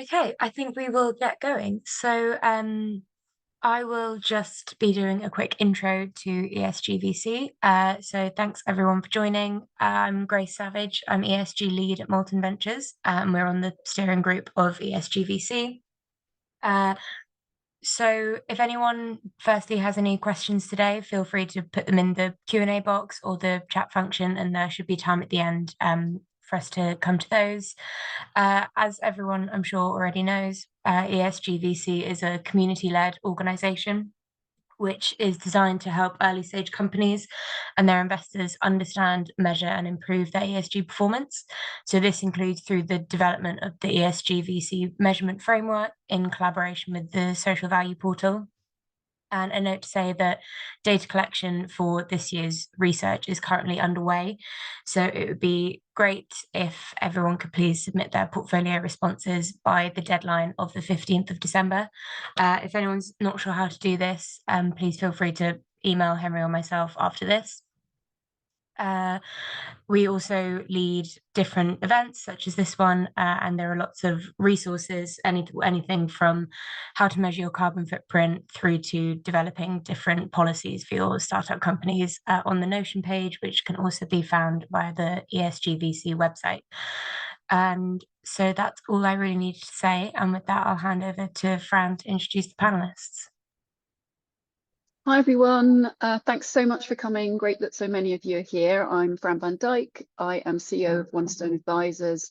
Okay, I think we will get going. I will just be doing a quick intro to ESGVC. So thanks everyone for joining. I'm Grace Savage. I'm ESG lead at Molten Ventures, and we're on the steering group of ESGVC. Uh, so if anyone firstly has any questions today, feel free to put them in the Q&A box or the chat function, and there should be time at the end for us to come to those. As everyone I'm sure already knows, ESGVC is a community-led organisation which is designed to help early stage companies and their investors understand, measure, and improve their ESG performance. So, this includes through the development of the ESG VC measurement framework in collaboration with the Social Value Portal. And a note to say that data collection for this year's research is currently underway. So it would be great if everyone could please submit their portfolio responses by the deadline of the 15th of December. If anyone's not sure how to do this, please feel free to email Henry or myself after this. We also lead different events such as this one, and there are lots of resources, anything from how to measure your carbon footprint through to developing different policies for your startup companies on the Notion page, which can also be found via the ESGVC website. And so that's all I really needed to say. And with that, I'll hand over to Fran to introduce the panelists. Hi everyone, thanks so much for coming. Great that so many of you are here. I'm Fran van Dijk. I am CEO of One Stone Advisors,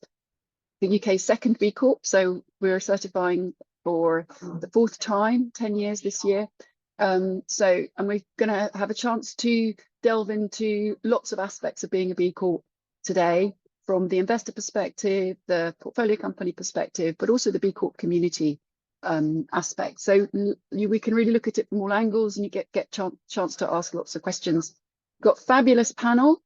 the UK's second B Corp. So we're certifying for the fourth time, 10 years this year. And we're going to have a chance to delve into lots of aspects of being a B Corp today, from the investor perspective, the portfolio company perspective, but also the B Corp community aspect. So we can really look at it from all angles, and you get chance to ask lots of questions. Got fabulous panel.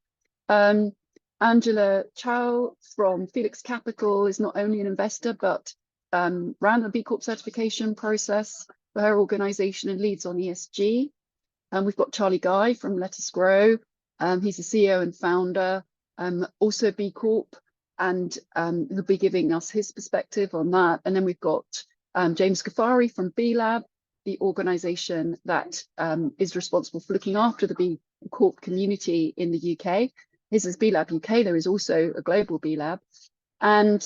Angela Chou from Felix Capital is not only an investor, but ran the B Corp certification process for her organization and leads on ESG. And we've got Charlie Guy from LettUsGrow. He's the CEO and founder, also B Corp, and he'll be giving us his perspective on that. And then we've got James Ghaffari from B Lab, the organization that is responsible for looking after the B Corp community in the UK. His is B Lab UK. There is also a global B Lab. And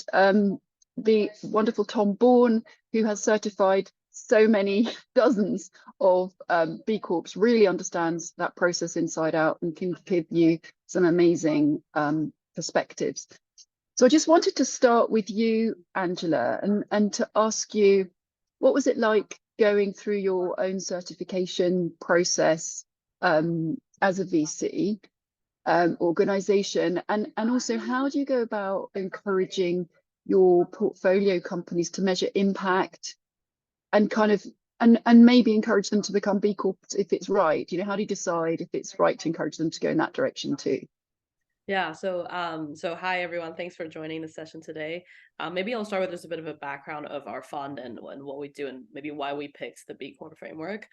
the wonderful Tom Bourne, who has certified so many dozens of B Corps, really understands that process inside out and can give you some amazing perspectives. So I just wanted to start with you, Angela, and to ask you, what was it like going through your own certification process as a VC organization, and also how do you go about encouraging your portfolio companies to measure impact and kind of and maybe encourage them to become B Corp if it's right? You know, how do you decide if it's right to encourage them to go in that direction too? Yeah, so hi everyone, thanks for joining the session today. Maybe I'll start with just a bit of a background of our fund and what we do and maybe why we picked the B Corp framework.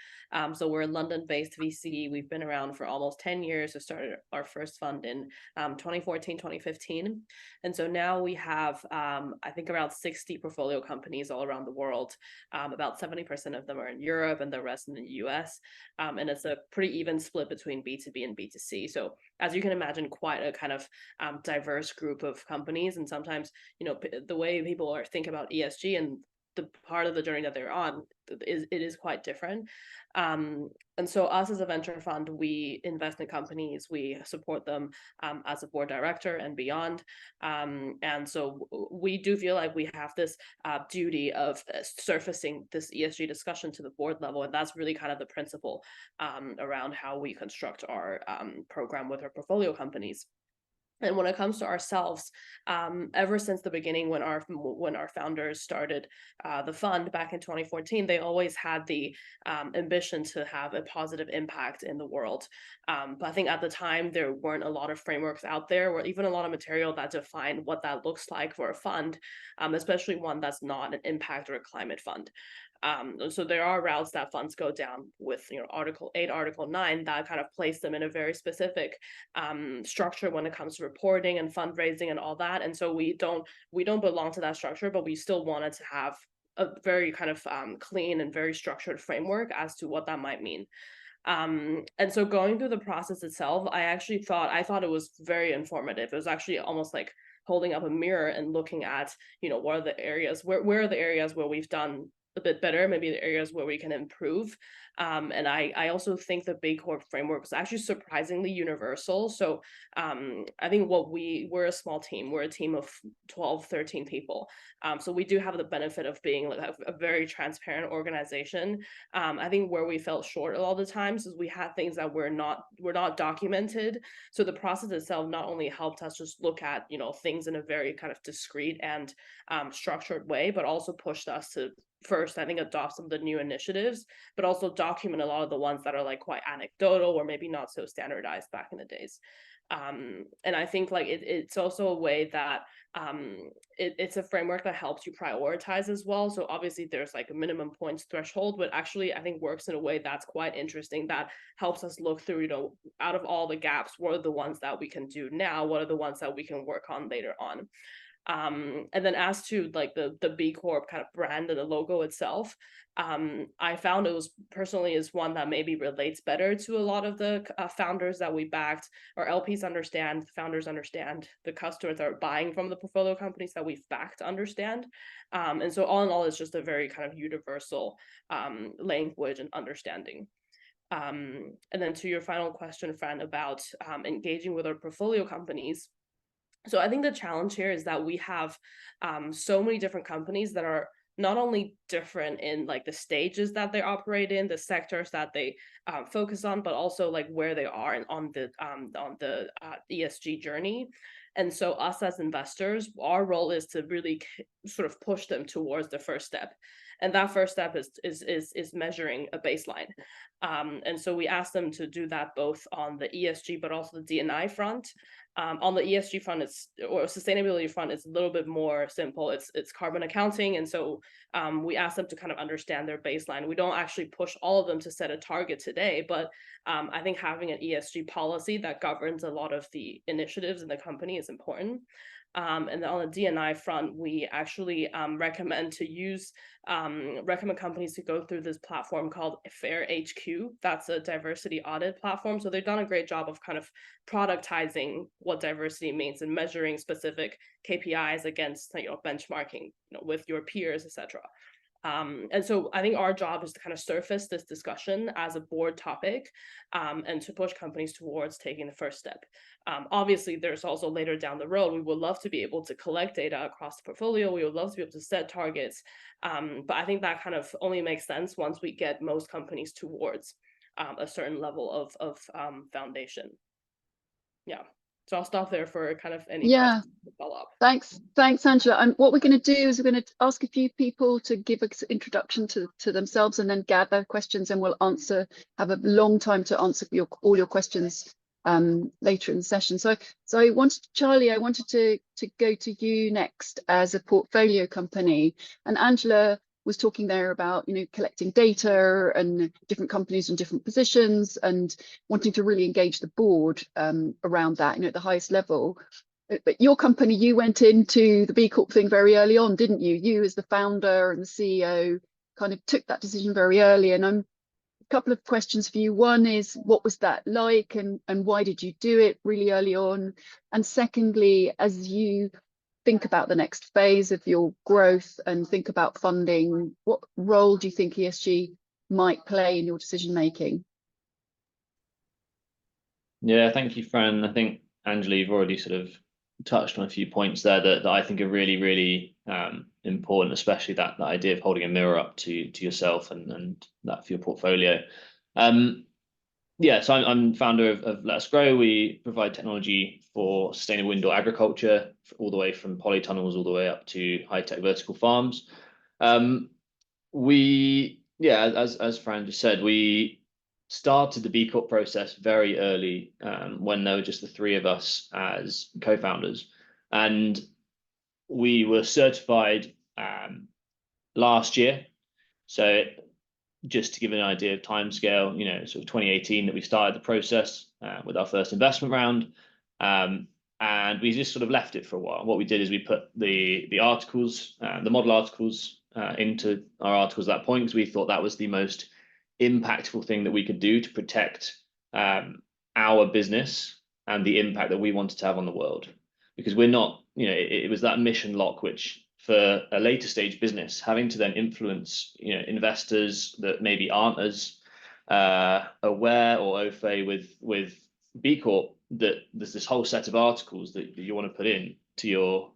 So we're a London-based VC. We've been around for almost 10 years. We started our first fund in 2014, 2015. And so now we have, I think, around 60 portfolio companies all around the world. About 70% of them are in Europe and the rest in the US. And it's a pretty even split between B2B and B2C. So as you can imagine, quite a kind of diverse group of companies. And sometimes, you know, the way people are think about ESG and the part of the journey that they're on is quite different. And so us as a venture fund, we invest in companies, we support them as a board director and beyond. And so we do feel like we have this duty of surfacing this ESG discussion to the board level. And that's really kind of the principle around how we construct our program with our portfolio companies. And when it comes to ourselves, ever since the beginning, when our founders started the fund back in 2014, they always had the ambition to have a positive impact in the world. But I think at the time there weren't a lot of frameworks out there, or even a lot of material that defined what that looks like for a fund, especially one that's not an impact or a climate fund. So there are routes that funds go down with, you know, Article 8, Article 9 that kind of place them in a very specific structure when it comes to reporting and fundraising and all that. And so we don't belong to that structure, but we still wanted to have a very kind of clean and very structured framework as to what that might mean. And so going through the process itself, I thought it was very informative. It was actually almost like holding up a mirror and looking at, you know, what are the areas where are the areas where we've done a bit better, maybe the areas where we can improve. And I also think the B Corp framework was actually surprisingly universal. So I think we're a small team. We're a team of 12, 13 people. So we do have the benefit of being like a very transparent organization. I think where we fell short a lot of the times is we had things that were not documented. So the process itself not only helped us just look at, you know, things in a very kind of discrete and structured way, but also pushed us to first, I think, adopt some of the new initiatives, but also document a lot of the ones that are like quite anecdotal or maybe not so standardized back in the days. And I think like it's also a way that it's a framework that helps you prioritize as well. So obviously there's like a minimum points threshold, but actually I think works in a way that's quite interesting, that helps us look through, you know, out of all the gaps, what are the ones that we can do now, what are the ones that we can work on later on. And then as to like the B Corp kind of brand and the logo itself, I found it was personally is one that maybe relates better to a lot of the founders that we backed, or LPs understand, the founders understand, the customers that are buying from the portfolio companies that we've backed understand. And so all in all, it's just a very kind of universal language and understanding. And then to your final question, Fran, about engaging with our portfolio companies. So I think the challenge here is that we have so many different companies that are not only different in like the stages that they operate in, the sectors that they focus on, but also like where they are on the ESG journey. And so us as investors, our role is to really sort of push them towards the first step. And that first step is measuring a baseline. And so we ask them to do that both on the ESG, but also the D&I front. On the ESG front, or sustainability front, it's a little bit more simple. It's carbon accounting, and so we ask them to kind of understand their baseline. We don't actually push all of them to set a target today, but I think having an ESG policy that governs a lot of the initiatives in the company is important. And then on the D&I front, we actually recommend companies to go through this platform called Fair HQ. That's a diversity audit platform. So they've done a great job of kind of productizing what diversity means and measuring specific KPIs against, you know, benchmarking, you know, with your peers, etc. And so I think our job is to kind of surface this discussion as a board topic and to push companies towards taking the first step. Obviously, there's also later down the road, we would love to be able to collect data across the portfolio. We would love to be able to set targets. But I think that kind of only makes sense once we get most companies towards a certain level of foundation. Yeah. So I'll stop there for kind of any questions to follow up. Thanks, Angela. And what we're going to do is we're going to ask a few people to give an introduction to themselves and then gather questions, and we'll have a long time to answer all your questions later in the session. So Charlie, I wanted to go to you next as a portfolio company, and Angela was talking there about, you know, collecting data and different companies in different positions and wanting to really engage the board around that, you know, at the highest level. But your company, you went into the B Corp thing very early on, didn't you? You as the founder and the CEO kind of took that decision very early. And a couple of questions for you. One is, what was that like, and why did you do it really early on? And secondly, as you think about the next phase of your growth and think about funding, what role do you think ESG might play in your decision making? Yeah, thank you, Fran. I think, Angela, you've already sort of touched on a few points there that I think are really, really important, especially that idea of holding a mirror up to yourself and that for your portfolio. Yeah, so I'm founder of LettUsGrow. We provide technology for sustainable indoor agriculture, all the way from polytunnels all the way up to high-tech vertical farms. As Fran just said, we started the B Corp process very early when there were just the three of us as co-founders, and we were certified last year. So just to give an idea of timescale, sort of 2018 that we started the process with our first investment round. And we just sort of left it for a while. What we did is we put the articles, the model articles into our articles at that point, because we thought that was the most impactful thing that we could do to protect our business and the impact that we wanted to have on the world. Because we're not, it was that mission lock, which for a later stage business, having to then influence, investors that maybe aren't as aware or au fait with B Corp, that there's this whole set of articles that you want to put in to your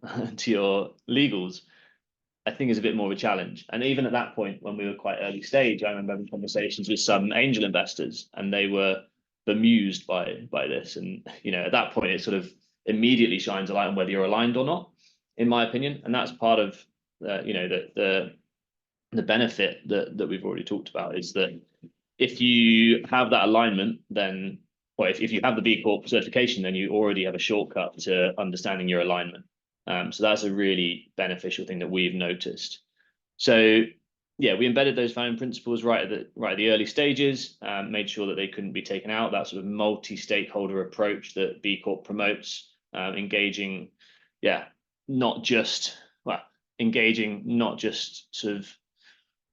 legals, I think is a bit more of a challenge. And even at that point, when we were quite early stage, I remember having conversations with some angel investors, and they were bemused by this. And at that point, it sort of immediately shines a light on whether you're aligned or not, in my opinion. And that's part of the benefit that we've already talked about, is that if you have that alignment, then, well, if you have the B Corp certification, then you already have a shortcut to understanding your alignment. So that's a really beneficial thing that we've noticed. So yeah, we embedded those founding principles right at the early stages, made sure that they couldn't be taken out. That sort of multi-stakeholder approach that B Corp promotes, engaging not just sort of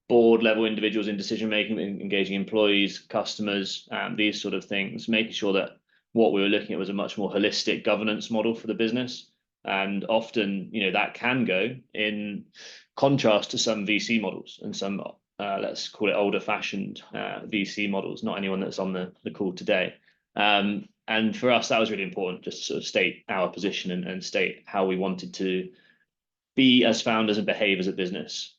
board level individuals in decision making, engaging employees, customers, these sort of things, making sure that what we were looking at was a much more holistic governance model for the business. And often, that can go in contrast to some VC models and some, let's call it older fashioned VC models, not anyone that's on the call today. And for us, that was really important, just to sort of state our position and state how we wanted to be as founders and behave as a business.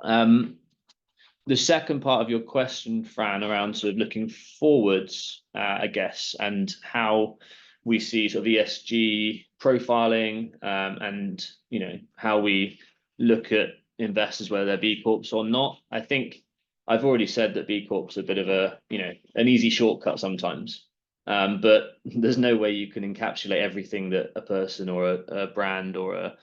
The second part of your question, Fran, around sort of looking forwards, I guess, and how we see sort of ESG profiling, and how we look at investors, whether they're B Corps or not. I think I've already said that B Corps are a bit of an easy shortcut sometimes, but there's no way you can encapsulate everything that a person or a brand or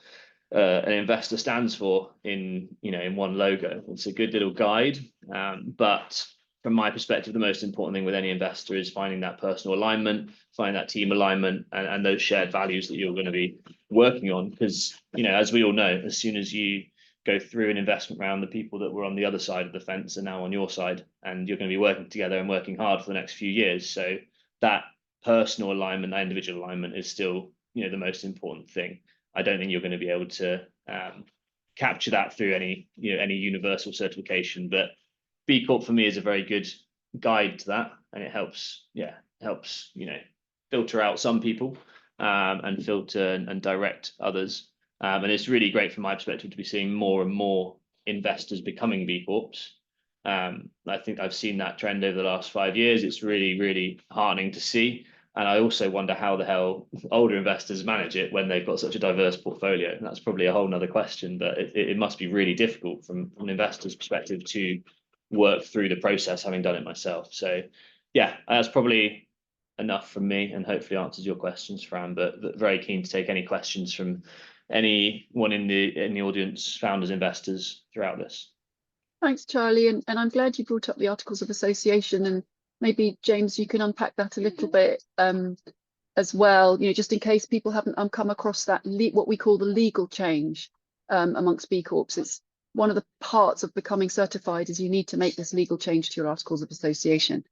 an investor stands for in one logo. It's a good little guide, but from my perspective, the most important thing with any investor is finding that personal alignment, finding that team alignment, and those shared values that you're going to be working on. Because as we all know, as soon as you go through an investment round, the people that were on the other side of the fence are now on your side, and you're going to be working together and working hard for the next few years. So that personal alignment, that individual alignment, is still the most important thing. I don't think you're going to be able to capture that through any universal certification, but B Corp for me is a very good guide to that, and it helps filter out some people and filter and direct others. And it's really great from my perspective to be seeing more and more investors becoming B Corps. I think I've seen that trend over the last 5 years. It's really, really heartening to see. And I also wonder how the hell older investors manage it when they've got such a diverse portfolio. And that's probably a whole nother question, but it must be really difficult from an investor's perspective to work through the process, having done it myself. So yeah, that's probably enough from me, and hopefully answers your questions, Fran, but very keen to take any questions from anyone in the audience, founders, investors, throughout this. Thanks, Charlie. And I'm glad you brought up the Articles of Association, and maybe, James, you can unpack that a little bit as well, just in case people haven't come across that, what we call the legal change amongst B Corps. It's one of the parts of becoming certified is you need to make this legal change to your Articles of Association.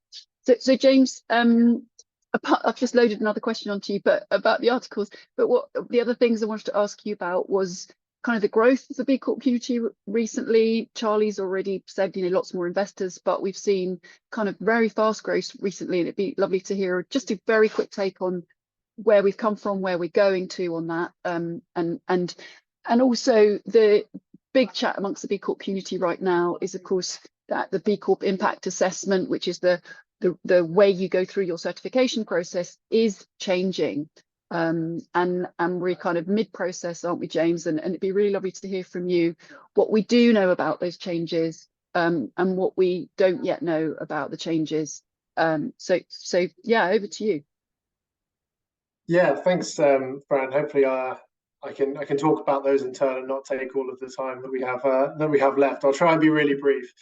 So James, I've just loaded another question onto you, but about the articles. But what the other things I wanted to ask you about was kind of the growth of the B Corp community recently. Charlie's already said, lots more investors, but we've seen kind of very fast growth recently, and it'd be lovely to hear just a very quick take on where we've come from, where we're going to on that, and also the big chat amongst the B Corp community right now is, of course, that the B Corp impact assessment, which is the way you go through your certification process, is changing. And we're kind of mid-process, aren't we, James? And it'd be really lovely to hear from you what we do know about those changes, and what we don't yet know about the changes. So yeah, over to you. Yeah, thanks, Fran. Hopefully I I can talk about those in turn and not take all of the time that we have left. I'll try and be really brief.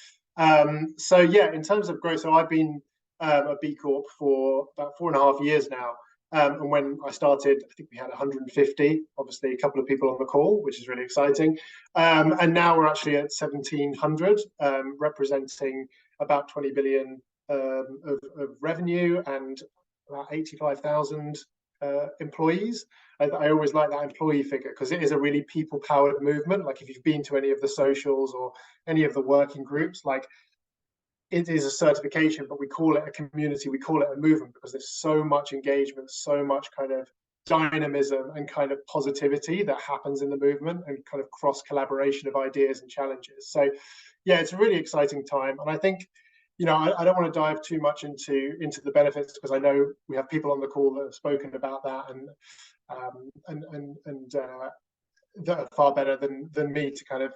So yeah, in terms of growth, so I've been a B Corp for about 4.5 years now. And when I started, I think we had 150, obviously a couple of people on the call, which is really exciting. And now we're actually at 1,700, representing about 20 billion of revenue and about 85,000 employees. I always like that employee figure because it is a really people-powered movement. Like if you've been to any of the socials or any of the working groups, like it is a certification, but we call it a community, we call it a movement because there's so much engagement, so much kind of dynamism and kind of positivity that happens in the movement and kind of cross collaboration of ideas and challenges. So yeah, it's a really exciting time. And I think, you know, I don't want to dive too much into the benefits because I know we have people on the call that have spoken about that and that are far better than me to kind of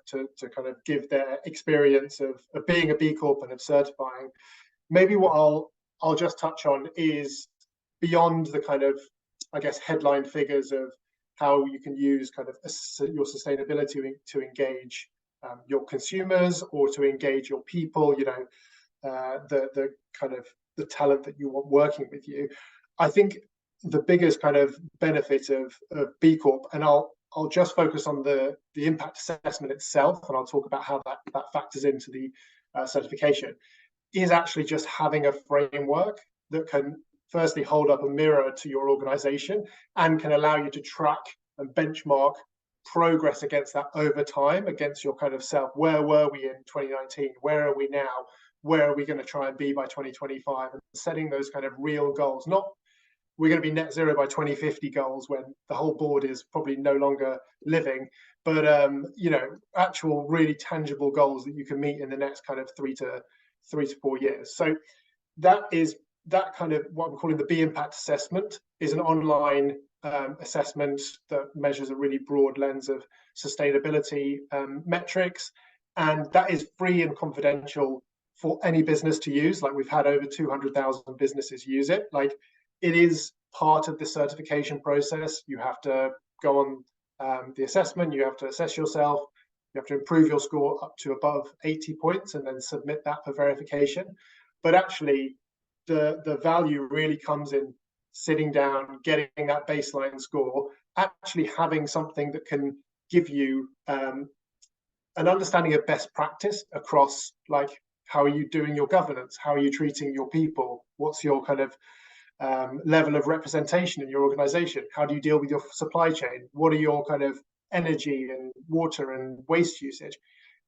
give their experience of being a B Corp and of certifying. Maybe what I'll just touch on is beyond the kind of, I guess, headline figures of how you can use kind of your sustainability to engage your consumers or to engage your people, you know, the kind of the talent that you want working with you. I think the biggest kind of benefit of B Corp, and I'll just focus on the impact assessment itself, and I'll talk about how that factors into the certification, is actually just having a framework that can firstly hold up a mirror to your organization and can allow you to track and benchmark progress against that over time, against your kind of self. Where were we in 2019? Where are we now? Where are we going to try and be by 2025? And setting those kind of real goals, not we're going to be net zero by 2050 goals when the whole board is probably no longer living, but you know, actual really tangible goals that you can meet in the next kind of 3 to 4 years. So that kind of what I'm calling the B Impact Assessment is an online assessment that measures a really broad lens of sustainability metrics, and that is free and confidential for any business to use. Like we've had over 200,000 businesses use it. Like it is part of the certification process. You have to go on the assessment, you have to assess yourself, you have to improve your score up to above 80 points and then submit that for verification. But actually, the value really comes in sitting down, getting that baseline score, actually having something that can give you an understanding of best practice across, like, how are you doing your governance? How are you treating your people? What's your kind of level of representation in your organization? How do you deal with your supply chain? What are your kind of energy and water and waste usage?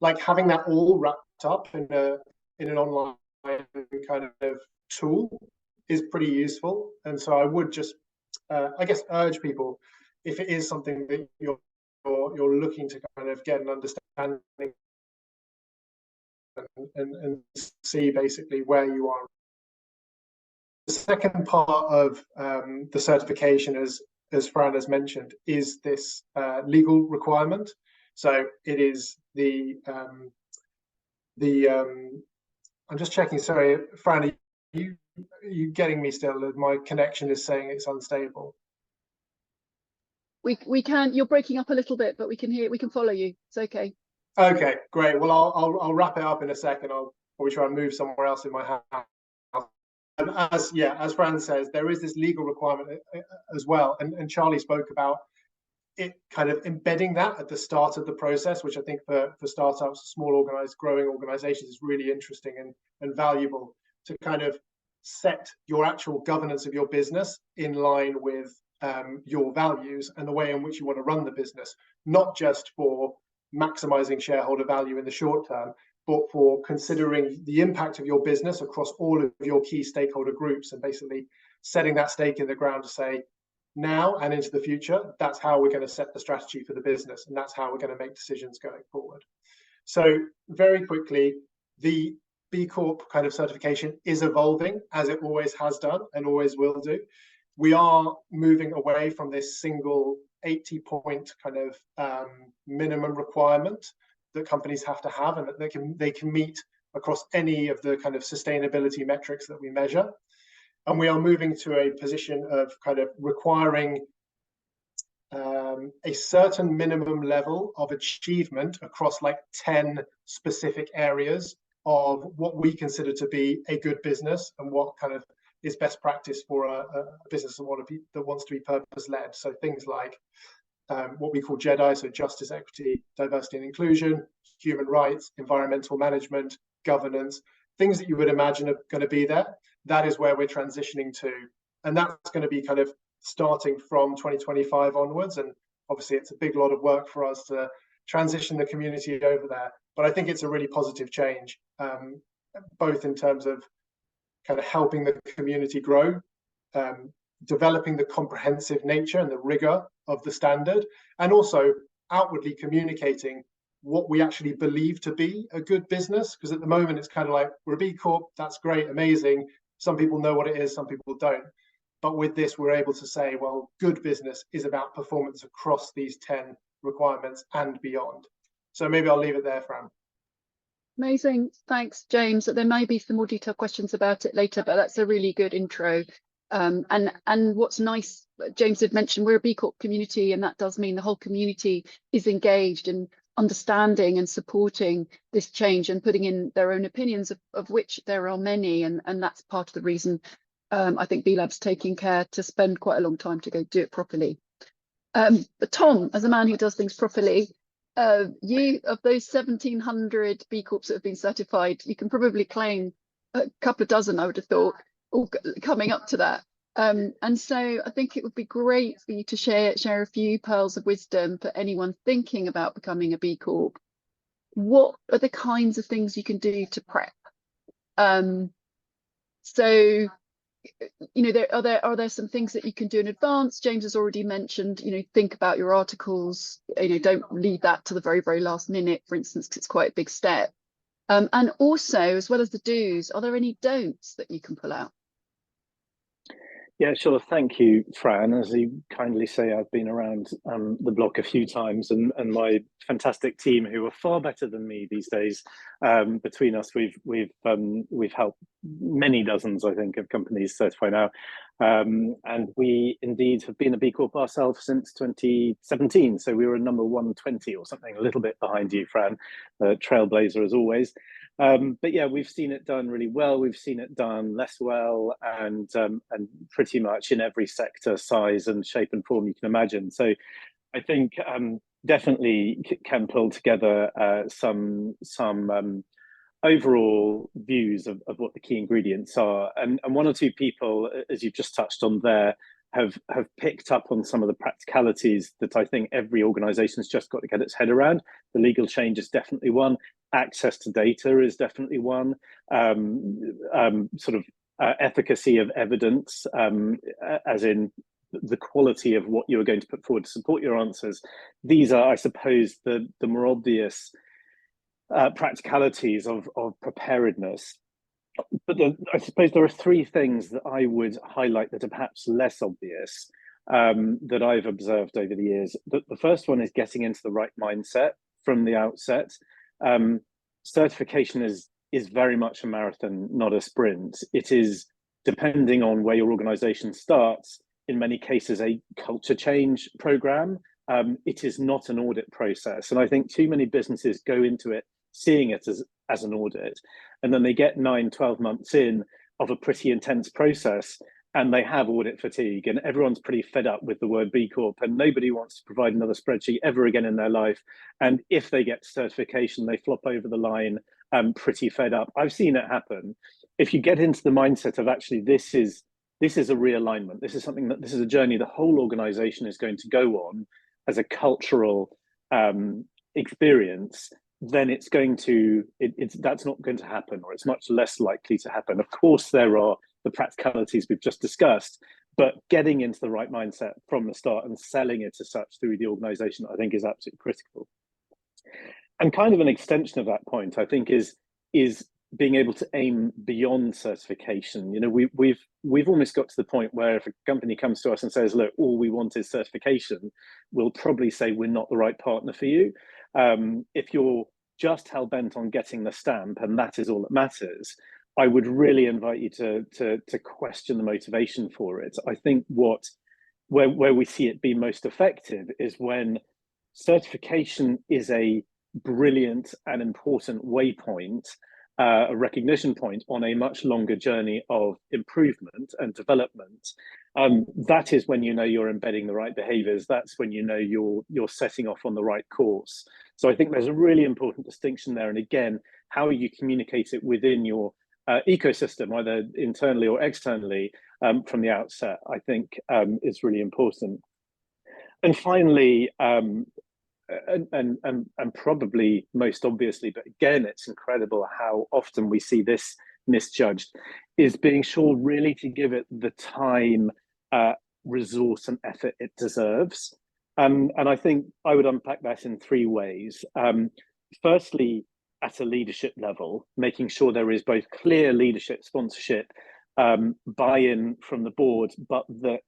Like having that all wrapped up in an online kind of tool is pretty useful. And so I would just, I guess, urge people, if it is something that you're looking to kind of get an understanding and see basically where you are. The second part of the certification, as Fran has mentioned, is this legal requirement. So it is I'm just checking. Sorry, Fran, are you getting me still? My connection is saying it's unstable. We can. You're breaking up a little bit, but we can hear. We can follow you. It's okay. Okay, great. Well, I'll wrap it up in a second. I'll probably try and move somewhere else in my house. As Fran says, there is this legal requirement as well, and Charlie spoke about it kind of embedding that at the start of the process, which I think for startups, small organized, growing organizations is really interesting and valuable to kind of set your actual governance of your business in line with your values and the way in which you want to run the business, not just for maximizing shareholder value in the short term, but for considering the impact of your business across all of your key stakeholder groups and basically setting that stake in the ground to say, now and into the future, that's how we're going to set the strategy for the business, and that's how we're going to make decisions going forward. So very quickly, the B Corp kind of certification is evolving, as it always has done and always will do. We are moving away from this single 80-point kind of minimum requirement that companies have to have, and that they can meet across any of the kind of sustainability metrics that we measure. And we are moving to a position of kind of requiring a certain minimum level of achievement across like 10 specific areas of what we consider to be a good business and what kind of is best practice for a business that wants to be purpose-led. So things like what we call JEDI, so justice, equity, diversity and inclusion, human rights, environmental management, governance, things that you would imagine are going to be there. That is where we're transitioning to. And that's going to be kind of starting from 2025 onwards. And obviously it's a big lot of work for us to transition the community over there. But I think it's a really positive change, both in terms of kind of helping the community grow, developing the comprehensive nature and the rigor of the standard, and also outwardly communicating what we actually believe to be a good business. Because at the moment it's kind of like, we're a B Corp, that's great, amazing. Some people know what it is, some people don't. But with this, we're able to say, well, good business is about performance across these 10 requirements and beyond. So maybe I'll leave it there, Fran. Amazing. Thanks, James. There may be some more detailed questions about it later, but that's a really good intro. And what's nice, James had mentioned, we're a B Corp community, and that does mean the whole community is engaged in understanding and supporting this change and putting in their own opinions, of which there are many. And that's part of the reason I think B Lab's taking care to spend quite a long time to go do it properly. But Tom, as a man who does things properly, you, of those 1,700 B Corps that have been certified, you can probably claim a couple of dozen, I would have thought, all coming up to that. And so I think it would be great for you to share a few pearls of wisdom for anyone thinking about becoming a B Corp. What are the kinds of things you can do to prep? So, you know, are there some things that you can do in advance? James has already mentioned, you know, think about your articles, you know, don't leave that to the very, very last minute, for instance, because it's quite a big step. And also, as well as the do's, are there any don'ts that you can pull out? Yeah, sure. Thank you, Fran. As you kindly say, I've been around the block a few times, and my fantastic team, who are far better than me these days, between us, we've helped many dozens, I think, of companies certify now, and we indeed have been a B Corp ourselves since 2017. So we were a number 120 or something, a little bit behind you, Fran, trailblazer as always. But yeah, we've seen it done really well. We've seen it done less well, and pretty much in every sector, size and shape and form you can imagine. So I think definitely can pull together some overall views of what the key ingredients are. And one or two people, as you've just touched on there, have picked up on some of the practicalities that I think every organization's just got to get its head around. The legal change is definitely one. Access to data is definitely one. Efficacy of evidence, as in the quality of what you are going to put forward to support your answers. These are, I suppose, the more obvious practicalities of preparedness. But I suppose there are three things that I would highlight that are perhaps less obvious, that I've observed over the years. The first one is getting into the right mindset from the outset. Certification is very much a marathon, not a sprint. It is, depending on where your organization starts, in many cases a culture change program. It is not an audit process. And I think too many businesses go into it seeing it as an audit, and then they get 9-12 months in of a pretty intense process, and they have audit fatigue, and everyone's pretty fed up with the word B Corp, and nobody wants to provide another spreadsheet ever again in their life. And if they get certification, they flop over the line, pretty fed up. I've seen it happen. If you get into the mindset of actually this is a realignment, this is a journey the whole organization is going to go on as a cultural experience, then that's not going to happen, or it's much less likely to happen. Of course, there are the practicalities we've just discussed, but getting into the right mindset from the start and selling it as such through the organization, I think, is absolutely critical. And kind of an extension of that point, I think, is being able to aim beyond certification. You know, we've almost got to the point where if a company comes to us and says, look, all we want is certification, we'll probably say we're not the right partner for you. If you're just hell-bent on getting the stamp and that is all that matters, I would really invite you to question the motivation for it. I think what where we see it be most effective is when certification is a brilliant and important waypoint, a recognition point on a much longer journey of improvement and development. That is when you know you're embedding the right behaviors. That's when you know you're setting off on the right course. So I think there's a really important distinction there. And again, how you communicate it within your ecosystem, either internally or externally, from the outset, I think is really important. And finally, and probably most obviously, but again, it's incredible how often we see this misjudged, is being sure really to give it the time, resource and effort it deserves. And I think I would unpack that in three ways. Firstly, at a leadership level, making sure there is both clear leadership sponsorship, buy-in from the board, but that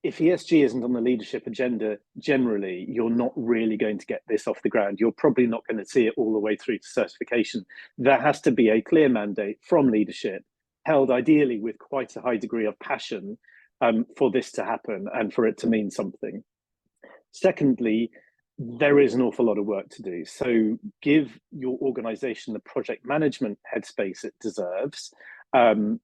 if ESG isn't on the leadership agenda, generally, you're not really going to get this off the ground. You're probably not going to see it all the way through to certification. There has to be a clear mandate from leadership, held ideally with quite a high degree of passion, for this to happen and for it to mean something. Secondly, there is an awful lot of work to do. So give your organization the project management headspace it deserves. And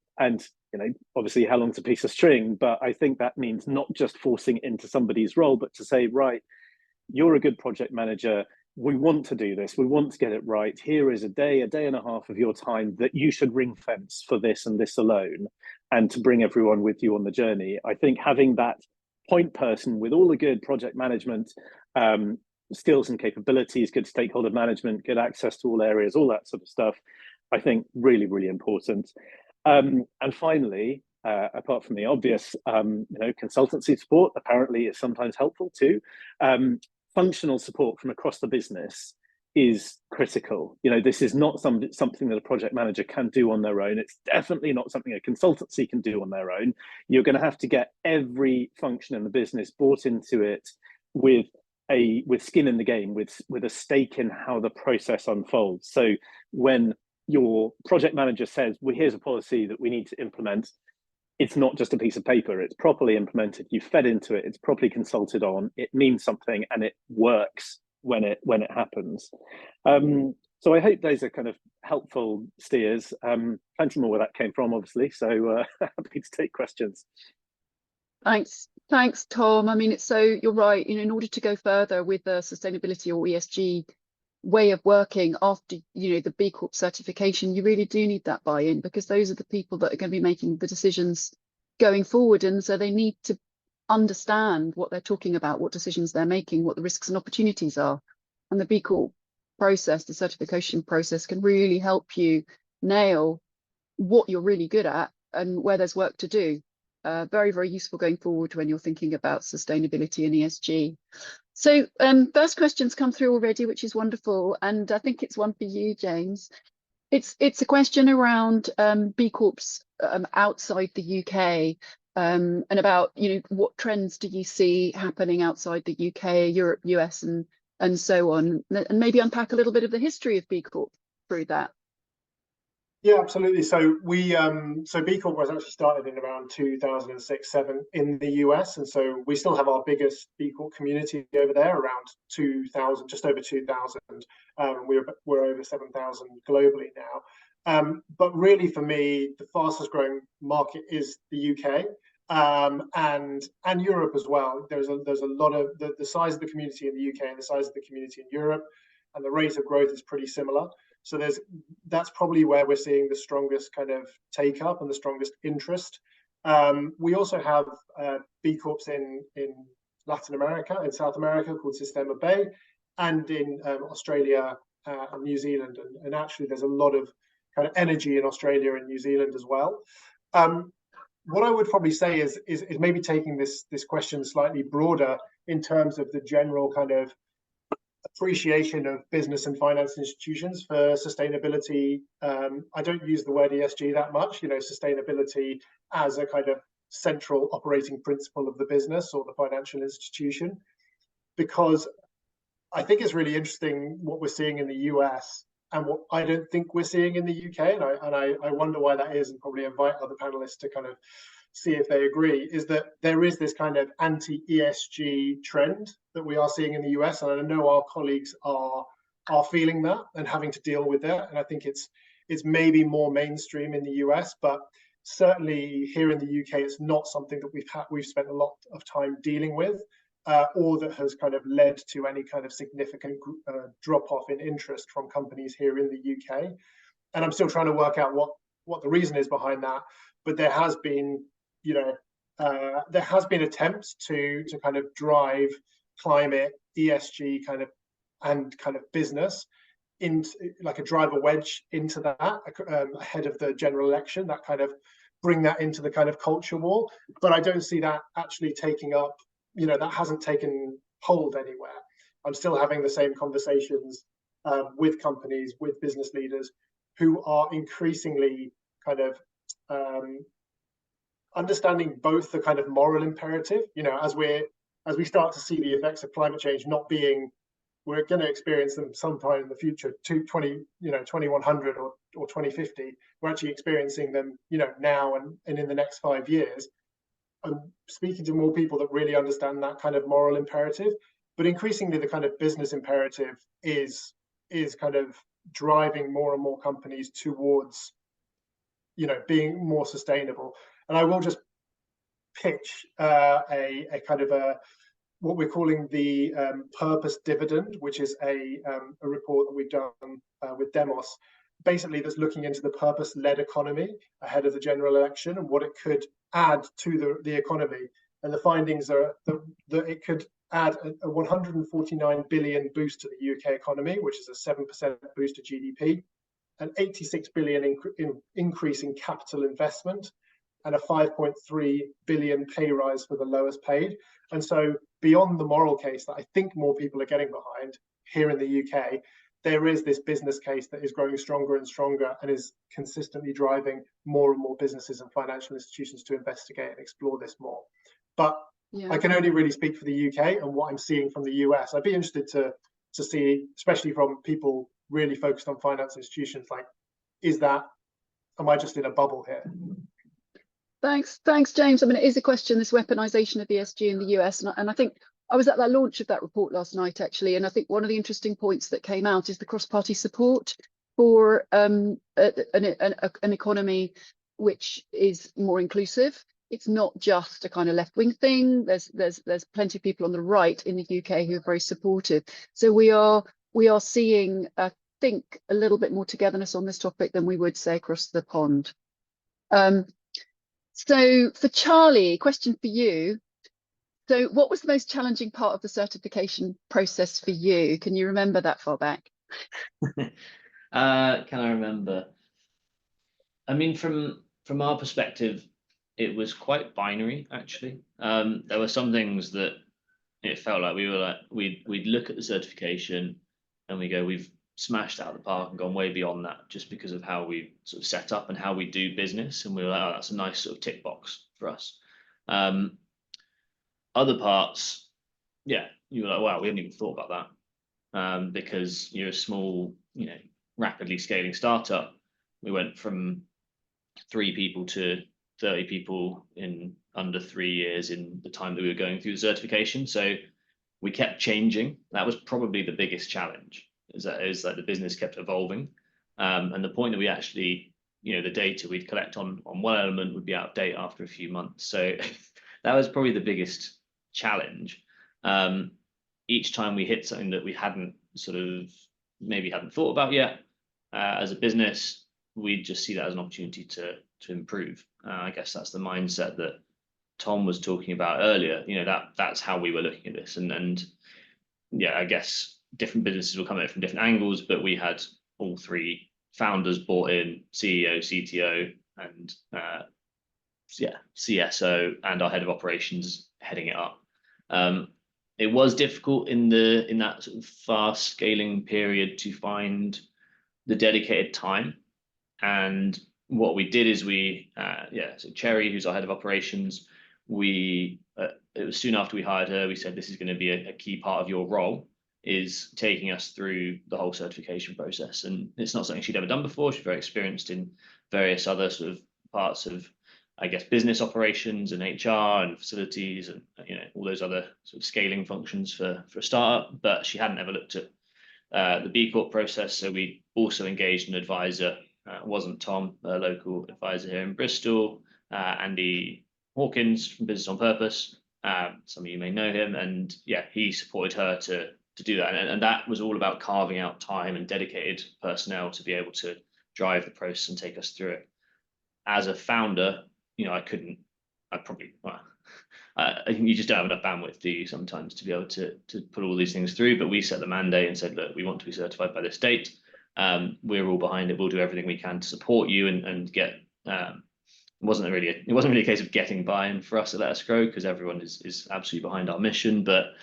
obviously how long's a piece of string, but I think that means not just forcing it into somebody's role, but to say, right, you're a good project manager. We want to do this. We want to get it right. Here is a day and a half of your time that you should ring fence for this and this alone, and to bring everyone with you on the journey. I think having that point person with all the good project management skills and capabilities, good stakeholder management, good access to all areas, all that sort of stuff, I think really, really important. And finally, apart from the obvious, consultancy support apparently is sometimes helpful too. Functional support from across the business is critical. This is not something that a project manager can do on their own. It's definitely not something a consultancy can do on their own. You're going to have to get every function in the business bought into it with skin in the game, with a stake in how the process unfolds. So when your project manager says, well, here's a policy that we need to implement, it's not just a piece of paper, it's properly implemented, you fed into it, it's properly consulted on, it means something, and it works when it happens. So I hope those are kind of helpful steers. Plenty more where that came from, obviously, so happy to take questions. Thanks, Tom. I mean, you're right. In order to go further with the sustainability or ESG way of working after the B Corp certification, you really do need that buy-in, because those are the people that are going to be making the decisions going forward, and so they need to understand what they're talking about, what decisions they're making, what the risks and opportunities are. And the B Corp process, the certification process, can really help you nail what you're really good at and where there's work to do. Very, very useful going forward when you're thinking about sustainability and ESG. So first questions come through already, which is wonderful. And I think it's one for you, James. It's a question around B Corps outside the UK, and about, what trends do you see happening outside the UK, Europe, US, and so on, and maybe unpack a little bit of the history of B Corp through that. Yeah, absolutely. So so B Corp was actually started in around 2006-07 in the US, and so we still have our biggest B Corp community over there, around 2,000, just over 2,000. We're over 7,000 globally now. But really, for me, the fastest growing market is the UK, and Europe as well. There's a lot of the size of the community in the UK and the size of the community in Europe, and the rate of growth is pretty similar. So that's probably where we're seeing the strongest kind of take up and the strongest interest. We also have B Corps in Latin America, in South America, called Sistema Bay, and in Australia and New Zealand. And actually, there's a lot of kind of energy in Australia and New Zealand as well. What I would probably say is maybe taking this question slightly broader in terms of the general kind of appreciation of business and finance institutions for sustainability. I don't use the word ESG that much, sustainability as a kind of central operating principle of the business or the financial institution, because I think it's really interesting what we're seeing in the US and what I don't think we're seeing in the UK. And I wonder why that is, and probably invite other panelists to kind of see if they agree, is that there is this kind of anti-ESG trend that we are seeing in the US, and I know our colleagues are feeling that and having to deal with that. And I think it's maybe more mainstream in the US, but certainly here in the UK, it's not something that we've spent a lot of time dealing with, or that has kind of led to any kind of significant drop off in interest from companies here in the UK. And I'm still trying to work out what the reason is behind that. But there has been, attempts to kind of drive climate, ESG kind of business into, like, a drive a wedge into that ahead of the general election, that kind of bring that into the kind of culture war. But I don't see that actually taking up, that hasn't taken hold anywhere. I'm still having the same conversations with companies, with business leaders who are increasingly kind of understanding both the kind of moral imperative, as we start to see the effects of climate change not being, we're going to experience them sometime in the future, 2100 or 2050. We're actually experiencing them, now and in the next 5 years. I'm speaking to more people that really understand that kind of moral imperative, but increasingly the kind of business imperative is kind of driving more and more companies towards, being more sustainable. And I will just pitch a kind of what we're calling the purpose dividend, which is a report that we've done with Demos, basically that's looking into the purpose-led economy ahead of the general election and what it could add to the economy. And the findings are that it could add a 149 billion boost to the UK economy, which is a 7% boost to GDP, an 86 billion increase in capital investment, and a 5.3 billion pay rise for the lowest paid. And so beyond the moral case that I think more people are getting behind here in the UK, there is this business case that is growing stronger and stronger and is consistently driving more and more businesses and financial institutions to investigate and explore this more. But I can only really speak for the UK and what I'm seeing from the US. I'd be interested to see, especially from people really focused on finance institutions, like, am I just in a bubble here? Thanks, James. I mean, it is a question, this weaponization of ESG in the US, and I think I was at that launch of that report last night, actually, and I think one of the interesting points that came out is the cross-party support for an economy which is more inclusive. It's not just a kind of left-wing thing. There's plenty of people on the right in the UK who are very supportive. So we are seeing, I think, a little bit more togetherness on this topic than we would say across the pond. So for Charlie, question for you. So what was the most challenging part of the certification process for you? Can you remember that far back? Can I remember? I mean, from our perspective, it was quite binary, actually. There were some things that it felt like we'd look at the certification and we go, we've smashed out of the park and gone way beyond that, just because of how we sort of set up and how we do business. And we were like, oh, that's a nice sort of tick box for us. Other parts, you were like, wow, we haven't even thought about that, because you're a small, rapidly scaling startup. We went from 3 people to 30 people in under 3 years in the time that we were going through the certification. So we kept changing. That was probably the biggest challenge, is that the business kept evolving. And the point that we actually, the data we'd collect on one element would be out of date after a few months. So that was probably the biggest challenge. Each time we hit something that we hadn't thought about yet as a business, we'd just see that as an opportunity to improve. I guess that's the mindset that Tom was talking about earlier. That's how we were looking at this. And I guess different businesses will come at it from different angles, but we had all 3 founders bought in, CEO, CTO, and CSO, and our head of operations heading it up. It was difficult in that sort of fast scaling period to find the dedicated time. And what we did is so Cherry, who's our head of operations, it was soon after we hired her, we said, this is going to be a key part of your role, is taking us through the whole certification process. And it's not something she'd ever done before. She's very experienced in various other sort of parts of I guess, business operations and HR and facilities and all those other sort of scaling functions for a startup. But she hadn't ever looked at the B Corp process. So we also engaged an advisor. It wasn't Tom, a local advisor here in Bristol, Andy Hawkins from Business on Purpose. Some of you may know him, and yeah, he supported her to do that, and that was all about carving out time and dedicated personnel to be able to drive the process and take us through it. As a founder, I think you just don't have enough bandwidth, do you, sometimes, to be able to put all these things through. But we set the mandate and said, look, we want to be certified by this date. We're all behind it. We'll do everything we can to support you and get. It wasn't really a case of getting buy-in for us at LettUsGrow, because everyone is absolutely behind our mission. But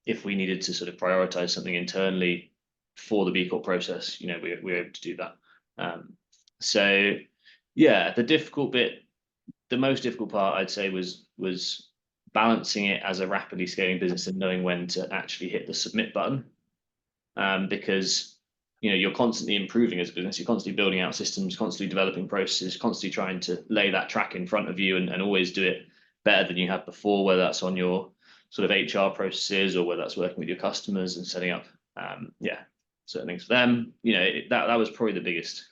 if we needed to sort of prioritize something internally for the B Corp process, we're able to do that. So yeah, the most difficult part, I'd say, was balancing it as a rapidly scaling business and knowing when to actually hit the submit button, because you're constantly improving as a business. You're constantly building out systems, constantly developing processes, constantly trying to lay that track in front of you and always do it better than you have before, whether that's on your sort of HR processes or whether that's working with your customers and setting up certain things for them. That was probably the biggest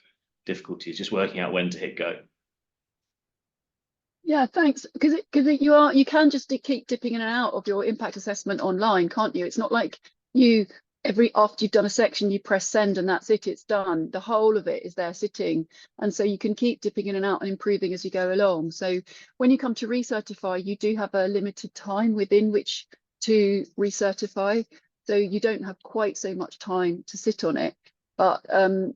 difficulty, is just working out when to hit go. Yeah, thanks. Because you can just keep dipping in and out of your impact assessment online, can't you? It's not like after you've done a section, you press send and that's it, it's done. The whole of it is there sitting, and so you can keep dipping in and out and improving as you go along. So when you come to recertify, you do have a limited time within which to recertify, so you don't have quite so much time to sit on it. But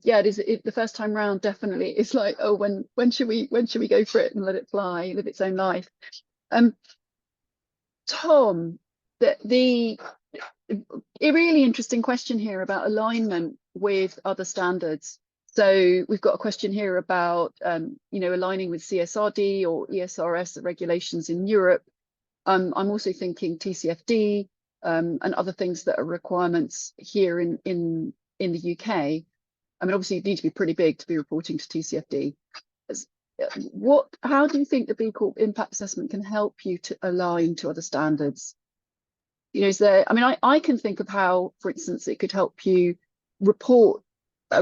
yeah, the first time round, definitely it's like, oh, when should we go for it and let it fly, live its own life. Tom, a really interesting question here about alignment with other standards. So we've got a question here about aligning with CSRD or ESRS regulations in Europe. I'm also thinking TCFD and other things that are requirements here in the UK. I mean, obviously you need to be pretty big to be reporting to TCFD. How do you think the B Corp impact assessment can help you to align to other standards? I can think of how, for instance, it could help you report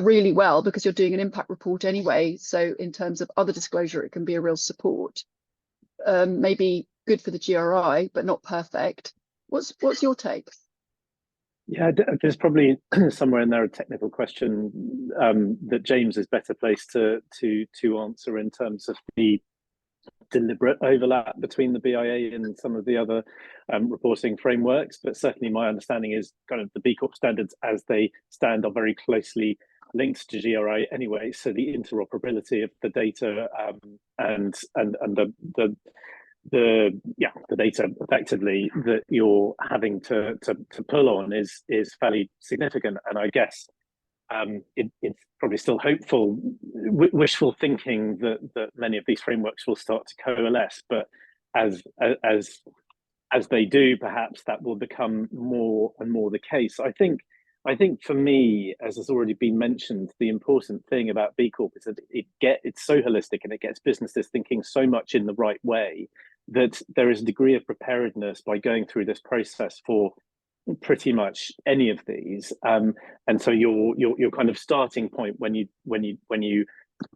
really well, because you're doing an impact report anyway. So in terms of other disclosure, it can be a real support. Maybe good for the GRI, but not perfect. What's your take? Yeah, there's probably somewhere in there a technical question that James is better placed to answer, in terms of the deliberate overlap between the BIA and some of the other reporting frameworks. But certainly my understanding is kind of the B Corp standards as they stand are very closely linked to GRI anyway. So the interoperability of the data and the data effectively that you're having to pull on is fairly significant. And I guess it's probably still hopeful, wishful thinking that many of these frameworks will start to coalesce. But as they do, perhaps that will become more and more the case. I think for me, as has already been mentioned, the important thing about B Corp is that it's so holistic and it gets businesses thinking so much in the right way, that there is a degree of preparedness by going through this process for pretty much any of these, and so your kind of starting point when you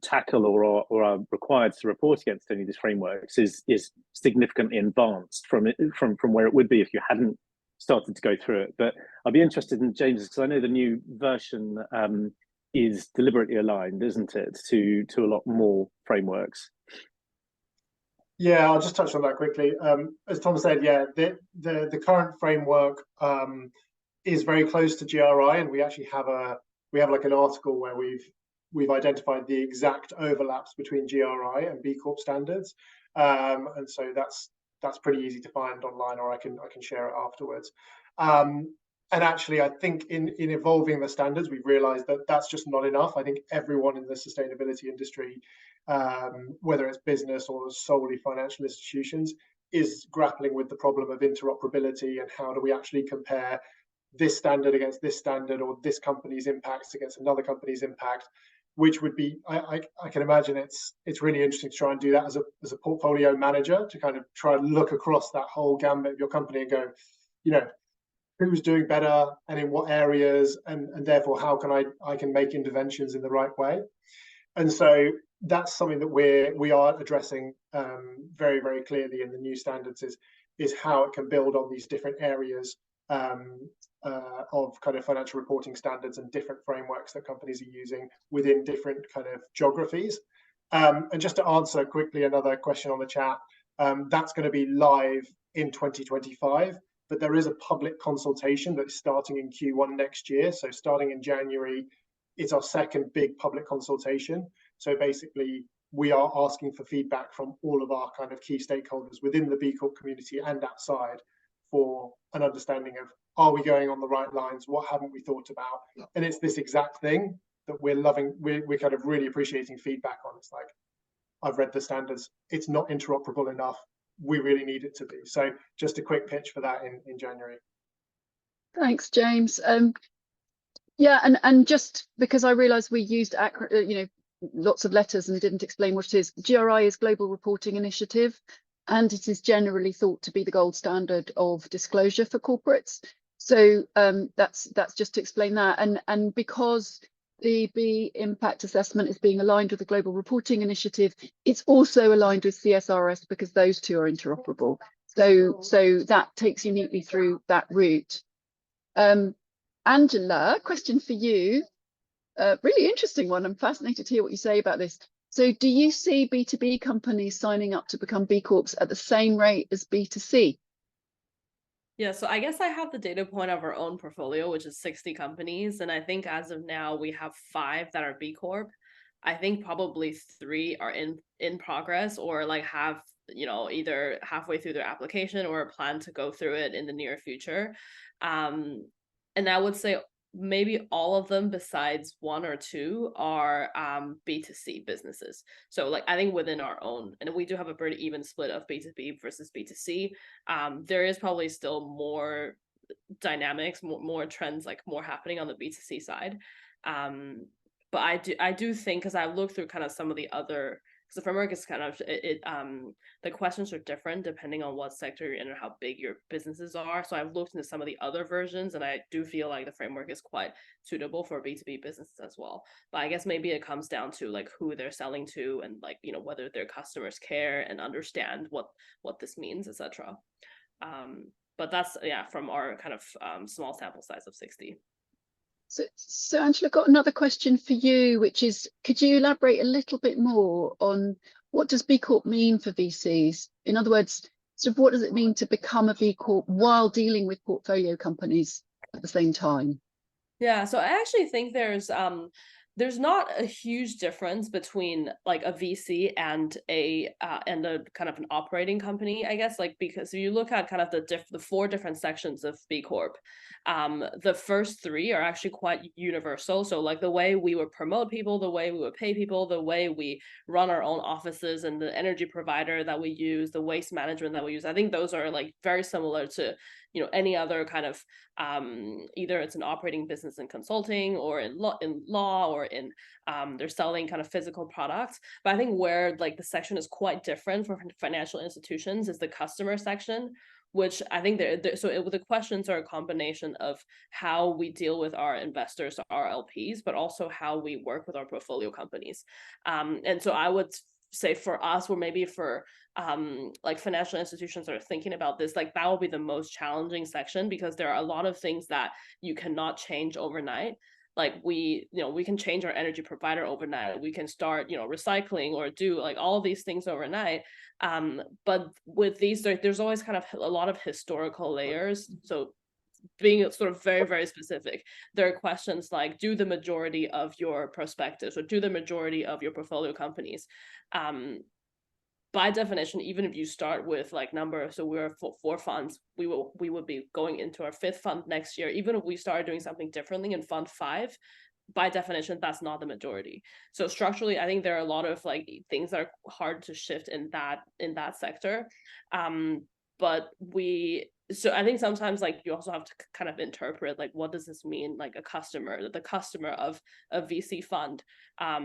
tackle or are required to report against any of these frameworks is significantly advanced from where it would be if you hadn't started to go through it. But I'd be interested in James's, because I know the new version is deliberately aligned, isn't it, to a lot more frameworks? Yeah, I'll just touch on that quickly. As Tom said, yeah, the current framework is very close to GRI, and we actually have like an article where we've identified the exact overlaps between GRI and B Corp standards, and so that's pretty easy to find online, or I can share it afterwards. And actually, I think in evolving the standards, we've realized that that's just not enough. I think everyone in the sustainability industry, whether it's business or solely financial institutions, is grappling with the problem of interoperability and how do we actually compare this standard against this standard, or this company's impacts against another company's impact. which would be, I can imagine it's really interesting to try and do that as a portfolio manager, to kind of try and look across that whole gambit of your company and go, who's doing better and in what areas, and therefore how can I can make interventions in the right way. And so that's something that we are addressing very, very clearly in the new standards, is how it can build on these different areas of kind of financial reporting standards and different frameworks that companies are using within different kind of geographies. And just to answer quickly another question on the chat, that's going to be live in 2025, but there is a public consultation that's starting in Q1 next year. So starting in January, it's our second big public consultation. So basically, we are asking for feedback from all of our kind of key stakeholders within the B Corp community and outside, for an understanding of, are we going on the right lines? What haven't we thought about? And it's this exact thing that we're loving. We're kind of really appreciating feedback on. It's like, I've read the standards. It's not interoperable enough. We really need it to be. So just a quick pitch for that in January. Thanks, James. Yeah, and just because I realised we used lots of letters and didn't explain what it is. GRI is Global Reporting Initiative, and it is generally thought to be the gold standard of disclosure for corporates. So that's just to explain that. And because the B impact assessment is being aligned with the Global Reporting Initiative, it's also aligned with CSRS, because those two are interoperable. So that takes you neatly through that route. Angela, question for you. Really interesting one. I'm fascinated to hear what you say about this. So do you see B2B companies signing up to become B Corps at the same rate as B2C? Yeah, so I guess I have the data point of our own portfolio, which is 60 companies. And I think as of now, we have 5 that are B Corp. I think probably 3 are in progress, or like have, either halfway through their application or a plan to go through it in the near future. And I would say maybe all of them besides 1 or 2 are B2C businesses. So like, I think within our own, and we do have a pretty even split of B2B versus B2C, there is probably still more dynamics, more trends, like more happening on the B2C side. But I do think, because I've looked through kind of some of the other, because the framework is kind of the questions are different depending on what sector you're in or how big your businesses are. So I've looked into some of the other versions, and I do feel like the framework is quite suitable for B2B businesses as well. But I guess maybe it comes down to like who they're selling to, and like, whether their customers care and understand what this means, etc. But that's, from our kind of small sample size of 60. So Angela, got another question for you, which is, could you elaborate a little bit more on what does B Corp mean for VCs? In other words, sort of what does it mean to become a B Corp while dealing with portfolio companies at the same time? Yeah, so I actually think there's not a huge difference between like a VC and a kind of an operating company, I guess, like, because if you look at kind of the 4 different sections of B Corp, the first 3 are actually quite universal. So like the way we would promote people, the way we would pay people, the way we run our own offices, and the energy provider that we use, the waste management that we use, I think those are like very similar to any other kind of either it's an operating business in consulting, or in law, or in they're selling kind of physical products. But I think where like the section is quite different for financial institutions is the customer section, which I think the questions are a combination of how we deal with our investors, our LPs, but also how we work with our portfolio companies. And so I would say for us, or maybe for like financial institutions that are thinking about this, like that will be the most challenging section, because there are a lot of things that you cannot change overnight. Like we can change our energy provider overnight, we can start recycling or do like all of these things overnight, but with these there's always kind of a lot of historical layers. So being sort of very, very specific, there are questions like, do the majority of your prospectus, or do the majority of your portfolio companies, by definition, even if you start with like number, so we're 4 funds, we would be going into our 5th fund next year. Even if we started doing something differently in fund 5, by definition, that's not the majority. So structurally, I think there are a lot of like things that are hard to shift in that sector. But so I think sometimes like you also have to kind of interpret like what does this mean, like the customer of a VC fund.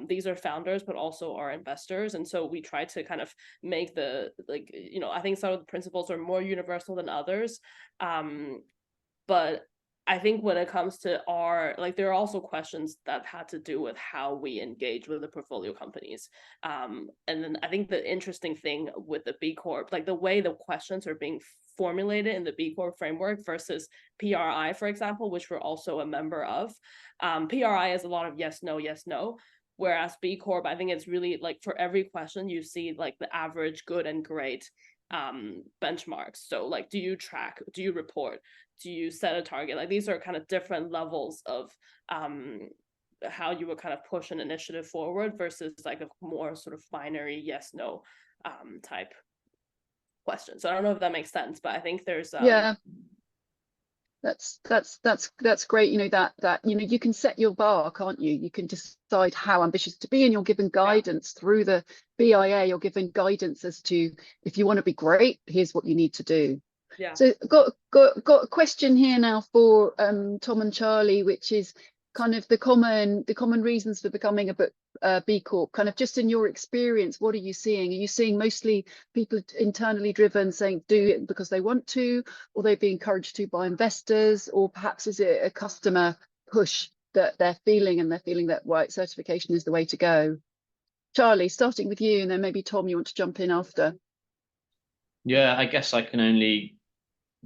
These are founders but also are investors, and so we try to kind of make the, like, you know, I think some of the principles are more universal than others, but I think when it comes to our, like, there are also questions that had to do with how we engage with the portfolio companies. And then I think the interesting thing with the B Corp, like the way the questions are being formulated in the B Corp framework versus PRI, for example, which we're also a member of. PRI is a lot of yes, no, yes, no. Whereas B Corp, I think it's really like for every question you see like the average, good, and great benchmarks. So like, do you track, do you report, do you set a target? Like these are kind of different levels of how you would kind of push an initiative forward versus like a more sort of binary yes no type question. So I don't know if that makes sense, but I think there's yeah, that's great. You know, that you know, you can set your bar, can't you? You can decide how ambitious to be, and you're given guidance through the BIA. You're given guidance as to, if you want to be great, here's what you need to do. Yeah. So got a question here now for Tom and Charlie, which is kind of the common reasons for becoming a B Corp. Kind of just in your experience, what are you seeing? Are you seeing mostly people internally driven saying do it because they want to, or they'd be encouraged to by investors, or perhaps is it a customer push that they're feeling, and they're feeling that white certification is the way to go? Charlie, starting with you, and then maybe Tom, you want to jump in after. Yeah, I guess I can only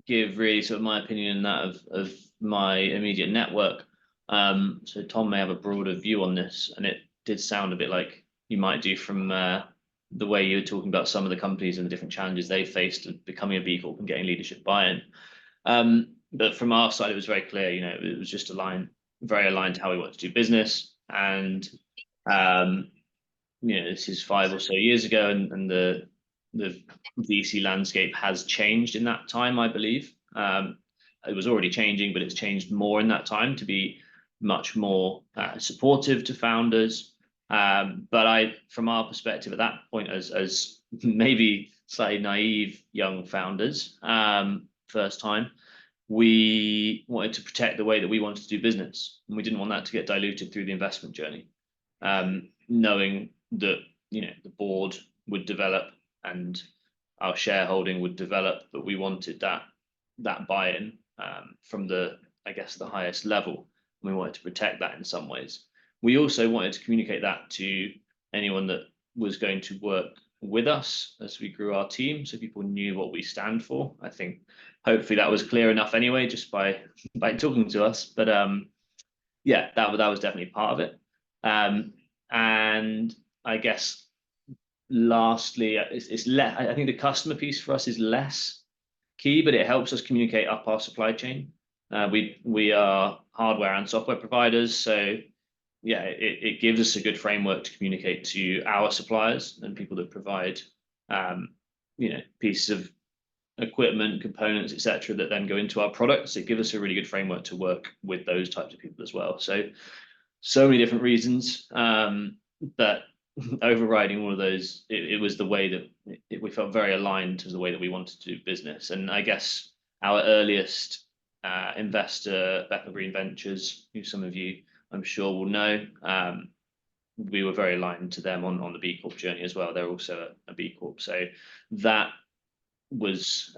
give really sort of my opinion and that of my immediate network. So Tom may have a broader view on this, and it did sound a bit like you might do from the way you were talking about some of the companies and the different challenges they faced of becoming a B Corp and getting leadership buy-in. But from our side, it was very clear, you know, it was just very aligned to how we want to do business. And you know, this is 5 or so years ago, and the VC landscape has changed in that time, I believe. It was already changing, but it's changed more in that time to be much more supportive to founders. But from our perspective at that point, as maybe slightly naive young founders, first time, we wanted to protect the way that we wanted to do business, and we didn't want that to get diluted through the investment journey. Knowing that, you know, the board would develop and our shareholding would develop, but we wanted that buy-in from the, I guess, the highest level. We wanted to protect that in some ways. We also wanted to communicate that to anyone that was going to work with us as we grew our team, so people knew what we stand for. I think hopefully that was clear enough anyway, just by talking to us. But yeah, that was definitely part of it. And I guess lastly, it's less. I think the customer piece for us is less key, but it helps us communicate up our supply chain. We are hardware and software providers, so yeah, it gives us a good framework to communicate to our suppliers and people that provide you know, pieces of equipment, components, etc., that then go into our products. It gives us a really good framework to work with those types of people as well. So many different reasons, but overriding all of those, it was the way that we felt very aligned to the way that we wanted to do business. And I guess our earliest investor, Bethel Green Ventures, who some of you I'm sure will know, we were very aligned to them on the B Corp journey as well. They're also a B Corp, so that was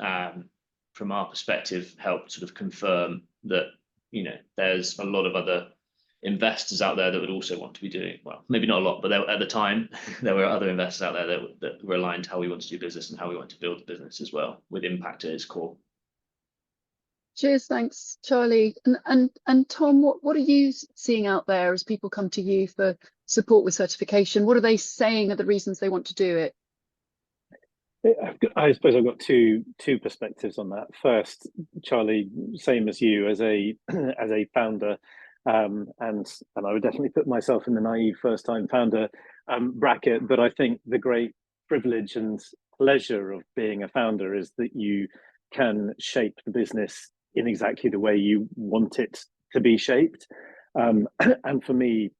from our perspective helped sort of confirm that, you know, there's a lot of other investors out there that would also want to be doing, well, maybe not a lot, but at the time there were other investors out there that were aligned to how we want to do business and how we want to build the business as well, with impact at its core. Cheers, thanks, Charlie. And Tom, what are you seeing out there as people come to you for support with certification? What are they saying are the reasons they want to do it? I suppose I've got two perspectives on that. First, Charlie, same as you, as a founder, and I would definitely put myself in the naive first-time founder bracket. But I think the great privilege and pleasure of being a founder is that you can shape the business in exactly the way you want it to be shaped. And for me,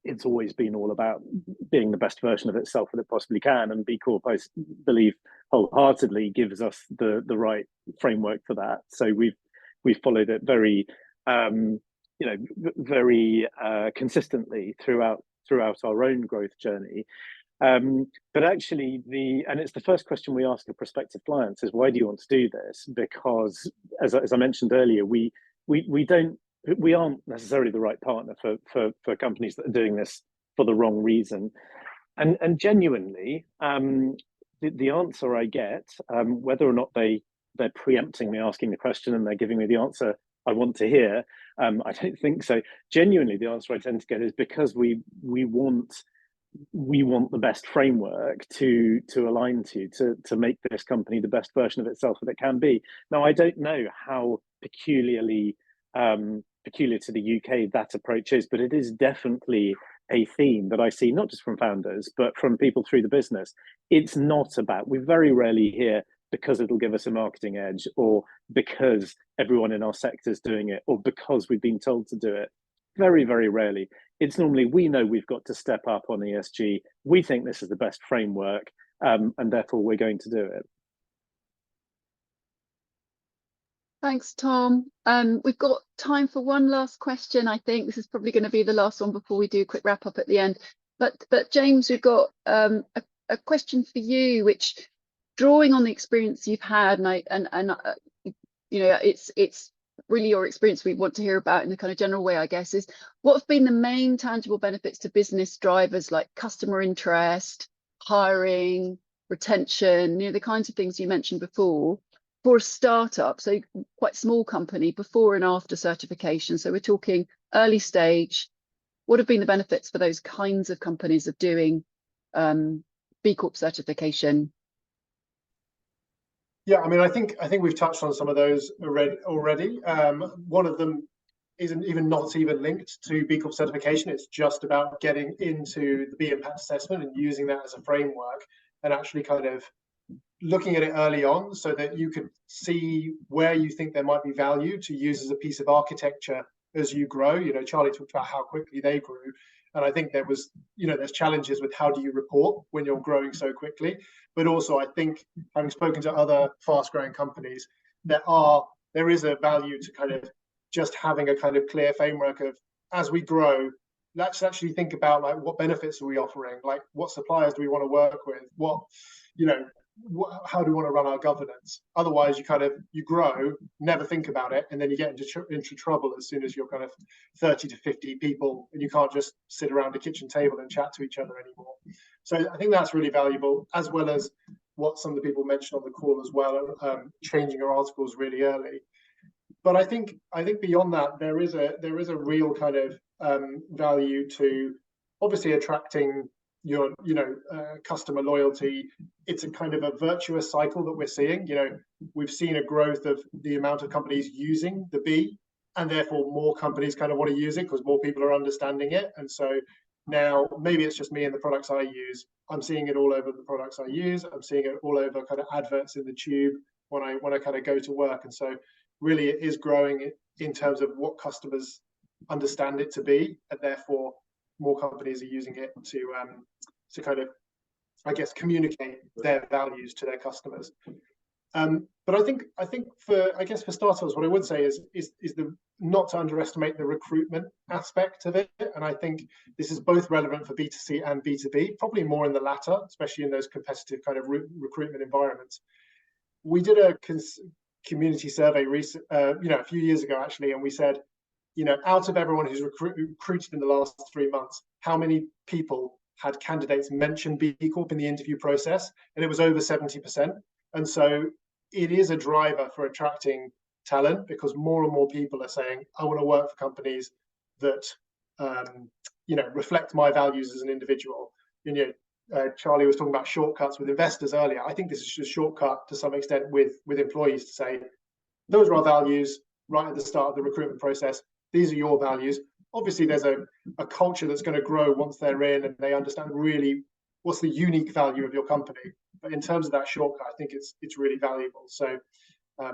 it's always been all about being the best version of itself that it possibly can, and B Corp, I believe wholeheartedly, gives us the right framework for that. So we've followed it very very consistently throughout our own growth journey. But actually, and it's the first question we ask of prospective clients is, why do you want to do this? Because as I mentioned earlier, we aren't necessarily the right partner for companies that are doing this for the wrong reason. And genuinely, the answer I get, whether or not they're preempting me asking the question and they're giving me the answer I want to hear, I don't think so. Genuinely, the answer I tend to get is because we want the best framework to align to make this company the best version of itself that it can be. Now, I don't know how peculiar to the UK that approach is, but it is definitely a theme that I see, not just from founders, but from people through the business. It's not about, we very rarely hear because it'll give us a marketing edge, or because everyone in our sector is doing it, or because we've been told to do it. Very, very rarely. It's normally, we know we've got to step up on ESG. We think this is the best framework, and therefore we're going to do it. Thanks, Tom. We've got time for one last question. I think this is probably going to be the last one before we do a quick wrap up at the end. But James, we've got a question for you, which, drawing on the experience you've had, and it's really your experience we want to hear about in a kind of general way, I guess, is what have been the main tangible benefits to business drivers like customer interest, hiring, retention, the kinds of things you mentioned before, for a startup, so quite small company, before and after certification. So we're talking early stage. What have been the benefits for those kinds of companies of doing B Corp certification? Yeah, I mean, I think we've touched on some of those already. One of them isn't even linked to B Corp certification. It's just about getting into the B Impact assessment and using that as a framework, and actually kind of looking at it early on so that you could see where you think there might be value to use as a piece of architecture as you grow. Charlie talked about how quickly they grew, and I think there's challenges with how do you report when you're growing so quickly. But also, I think, having spoken to other fast-growing companies, there is a value to kind of just having a kind of clear framework of, as we grow, let's actually think about, like, what benefits are we offering, like what suppliers do we want to work with, how do we want to run our governance. Otherwise, you grow, never think about it, and then you get into trouble as soon as you're kind of 30 to 50 people, and you can't just sit around a kitchen table and chat to each other anymore. So I think that's really valuable, as well as what some of the people mentioned on the call as well, changing your articles really early. But I think beyond that, there is a real kind of value to obviously attracting your customer loyalty. It's a kind of a virtuous cycle that we're seeing. We've seen a growth of the amount of companies using the B, and therefore more companies kind of want to use it because more people are understanding it. And so now, maybe it's just me and the products I use, I'm seeing it all over the products I use. I'm seeing it all over kind of adverts in the tube when I kind of go to work. And so really it is growing in terms of what customers understand it to be, and therefore more companies are using it to kind of, I guess, communicate their values to their customers. But I think for starters, what I would say is not to underestimate the recruitment aspect of it. And I think this is both relevant for B2C and B2B, probably more in the latter, especially in those competitive kind of recruitment environments. We did a community survey a few years ago, actually, and we said, out of everyone who's recruited in the last 3 months, how many people had candidates mention B Corp in the interview process? And it was over 70%. And so it is a driver for attracting talent, because more and more people are saying, I want to work for companies that reflect my values as an individual. Charlie was talking about shortcuts with investors earlier. I think this is just a shortcut to some extent with employees to say, those are our values right at the start of the recruitment process. These are your values. Obviously, there's a culture that's going to grow once they're in and they understand really what's the unique value of your company. But in terms of that shortcut, I think it's really valuable. So, I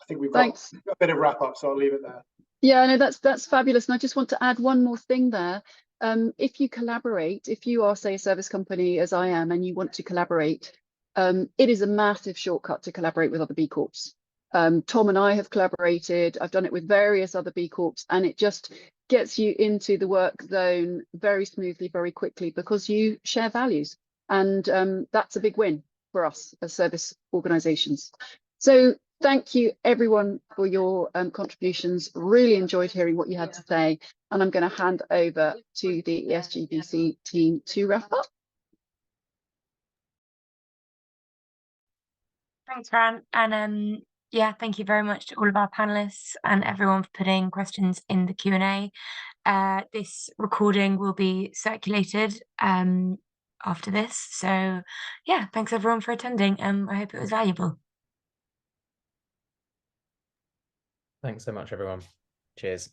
think we've got a bit of wrap up, so I'll leave it there. Yeah, no, that's fabulous. And I just want to add one more thing there. If you collaborate, if you are, say, a service company as I am, and you want to collaborate, it is a massive shortcut to collaborate with other B Corps. Tom and I have collaborated. I've done it with various other B Corps, and it just gets you into the work zone very smoothly, very quickly, because you share values. And that's a big win for us as service organizations. So thank you, everyone, for your contributions. Really enjoyed hearing what you had to say. And I'm going to hand over to the ESGBC team to wrap up. Thanks, Fran. And yeah, thank you very much to all of our panelists and everyone for putting questions in the Q&A. This recording will be circulated after this. So yeah, thanks everyone for attending. I hope it was valuable. Thanks so much, everyone. Cheers.